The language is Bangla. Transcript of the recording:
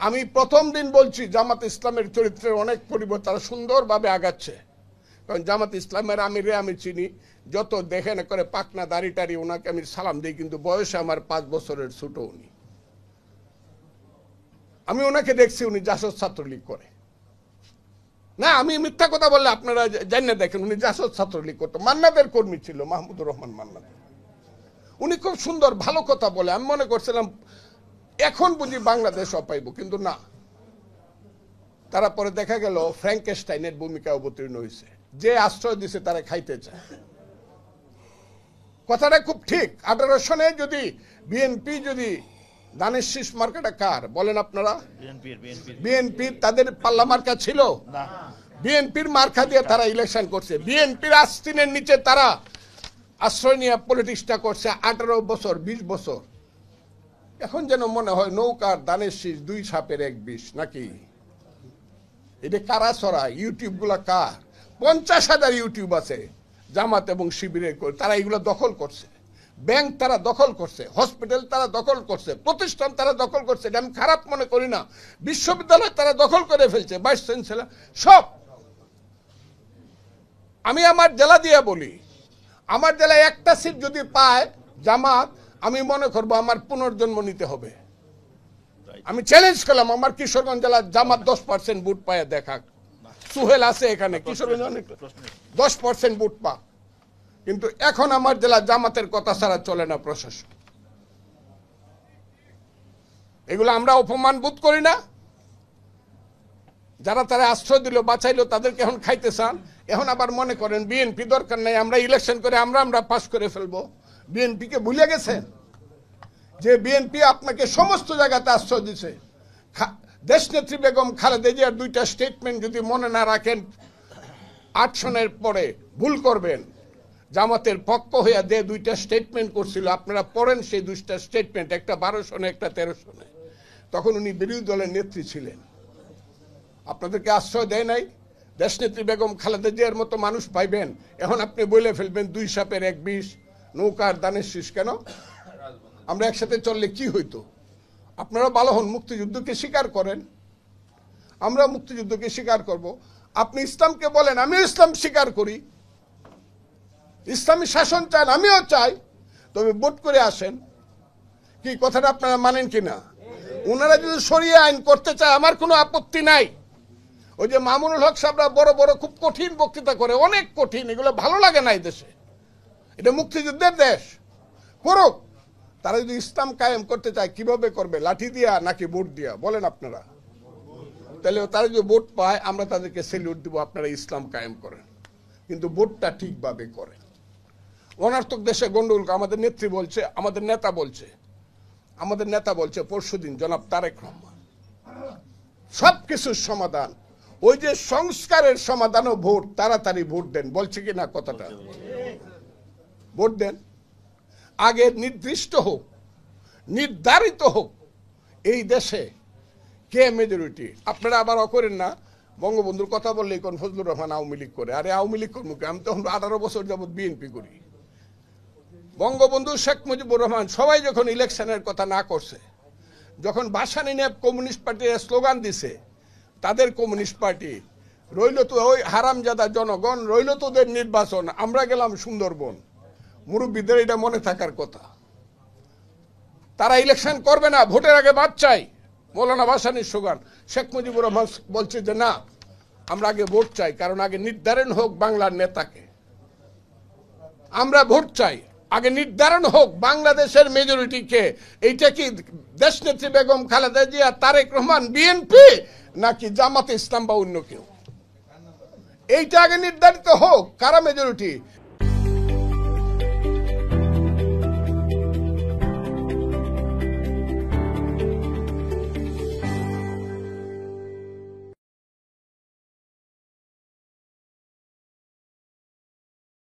আমি প্রথম দিন বলছি জামাত ইসলামের চরিত্রের অনেক পরিবর্তন, তারা সুন্দরভাবে আগাচ্ছে। কারণ জামাত ইসলামের আমিরে আমি চিনি, যত দেখে না করে পাকনা দাড়ি টাড়ি, ওনাকে আমি সালাম দিই, কিন্তু বয়সে আমার 5 বছরের ছোট উনি। আমি ওনাকে দেখছি উনি জাসদ ছাত্রলীগ করে না, আমি মিথ্যা কথা বললে আপনারা জানিয়ে দেখেন, উনি জাসদ ছাত্রলীগ করতো, মান্নাদের কর্মী ছিল, মাহমুদুর রহমান মান্নাদ। উনি খুব সুন্দর ভালো কথা বলে, আমি মনে করছিলাম এখন বুঝি বাংলাদেশ অপাইব, কিন্তু না। তারা পরে দেখা গেল ফ্র্যাঙ্কেস্টাইনের ভূমিকা অবতীর্ণ হয়েছে, যে আশ্রয় দিছে তারা খাইতে চায়। কথাটা খুব ঠিক। 18 সনে যদি বিএনপি যদি দানের শীষ মার্কাটা কার বলেন আপনারা? বিএনপি তাদের পাল্লা মার্কা ছিল? বিএনপির মার্কা দিয়ে তারা ইলেকশন করছে, বিএনপির আস্তিনের নিচে তারা আশ্রয় নিয়ে পলিটিক্সটা করছে 18 বছর 20 বছর। এখন যেন মনে হয় নৌকার দানের শীষ 2 সাপের 1 বিষ নাকি। এটা কারা ছড়ায়? ইউটিউব গুলা কার? 50,000 ইউটিউব আছে জামাত এবং শিবিরের, তারা এগুলো দখল করছে। ব্যাংক তারা দখল করছে, হসপিটাল তারা দখল করছে, প্রতিষ্ঠান তারা দখল করছে। এটা আমি খারাপ মনে করি না। বিশ্ববিদ্যালয় তারা দখল করে ফেলছে, ভাইস চ্যান্সেলর সব। আমি আমার জেলা দিয়ে বলি, আমার জেলায় একটা সিট যদি পায় জামাত, আমি মনে করবো আমার পুনর্জন্ম নিতে হবে। আমি চ্যালেঞ্জ করলাম, আমার কিশোরগঞ্জ জেলার জামাত 10% ভোট পায় দেখা। সুহেল আছে এখানে, কিশোরগঞ্জ 10% ভোট পা। কিন্তু এখন আমার জেলা জামাতের কথা ছাড়া চলে না প্রশাসন। এগুলো আমরা অপমান বোধ করি না? যারা তারা আশ্রয় দিল বাঁচাইলো তাদেরকে এখন খাইতে চান। এখন আবার মনে করেন বিএনপি দরকার নাই, আমরা ইলেকশন করে আমরা পাস করে ফেলবো। বিএনপি কে ভুলে গেছেন যে বিএনপি আপনাকে সমস্ত জায়গাতে আশ্রয় দিছে। দেশনেত্রী বেগম খালেদা জিয়ার 2টা স্টেটমেন্ট যদি মনে না রাখেন, 8 সনের পরে ভুল করবেন। জামাতের পক্ষ হইয়া 2টা স্টেটমেন্ট করছিল, আপনারা পড়েন সেই 2টা স্টেটমেন্ট, একটা 12 সনে একটা 13 সনে। তখন উনি বিরোধী দলের নেত্রী ছিলেন, আপনাদেরকে আশ্রয় দেয় নাই। দেশনেত্রী বেগম খালেদা জিয়ার মতো মানুষ পাইবেন, এখন আপনি বলে ফেলবেন 2 সাপের 1 বিষ, নৌকার দানের শীষ। কেন? আমরা একসাথে চললে কি হইতো? আপনারা ভালো হন, মুক্তিযুদ্ধকে স্বীকার করেন, আমরা মুক্তিযুদ্ধকে স্বীকার করব। আপনি ইসলামকে বলেন, আমিও ইসলাম স্বীকার করি, ইসলামী শাসন চান, আমিও চাই, তবে ভোট করে আসেন। কি কথাটা আপনারা মানেন কিনা? ওনারা যদি শরিয়া আইন করতে চায় আমার কোনো আপত্তি নাই। ওই যে মামুনুল হক সাহেবরা বড় বড় খুব কঠিন বক্তৃতা করে, অনেক কঠিন, এগুলো ভালো লাগে না। এই দেশে এটা মুক্তিযুদ্ধের দেশ, করুক। তারা যদি ইসলাম কায়েম করতে চায় কিভাবে করবে? লাঠি দিয়া নাকি ভোট দিয়া? বলেন আপনারা। তাহলে তারা যদি ভোট পায় আমরা তাদেরকে সেলিউট দিব, আপনারা ইসলাম কায়েম করেন, কিন্তু ভোটটা ঠিকভাবে করেন। অনার্থক দেশে গন্ডগোল। আমাদের নেত্রী বলছে, আমাদের নেতা বলছে পরশুদিন জনাব তারেক রহমান, সবকিছুর সমাধান ওই যে সংস্কারের সমাধান ও ভোট, তাড়াতাড়ি ভোট দেন। বলছে কি না কথাটা? ভোট দেন, আগে নির্দিষ্ট হোক, নির্ধারিত হোক এই দেশে কে মেজরিটি। আপনারা আবার অকরেন না, বঙ্গবন্ধুর কথা বললেই কোন ফজলুর রহমান আওয়ামী লীগ করে। আরে আওয়ামী লীগ করবো, আমি তখন 18 বছর যাবৎ বিএনপি করি। বঙ্গবন্ধু, শেখ মুজিবুর রহমান সবাই যখন ইলেকশনের কথা না করছে, যখন ভাসানী নিয়ে কমিউনিস্ট পার্টির স্লোগান দিছে, তাদের কমিউনিস্ট পার্টি রইল তো ওই হারামজাদা জনগণ, রইল তোদের নির্বাচন, আমরা গেলাম সুন্দরবন। মুরব্বীদের এটা মনে থাকার কথা। তারা ইলেকশন করবে না, ভোটের আগে বাদ চাই। মৌলানা ভাসানীর স্লোগান। শেখ মুজিবুর রহমান বলছে যে না, আমরা আগে ভোট চাই, কারণ আগে নির্ধারণ হোক বাংলার নেতাকে। আমরা ভোট চাই, আগে নির্ধারণ হোক বাংলাদেশের মেজরিটি কে। এইটা কি দেশনেত্রী বেগম খালেদা জিয়া, তারেক রহমান, বিএনপি, নাকি জামাতে ইসলাম বা অন্য কেউ? এইটা আগে নির্ধারিত হোক কারা মেজরিটি।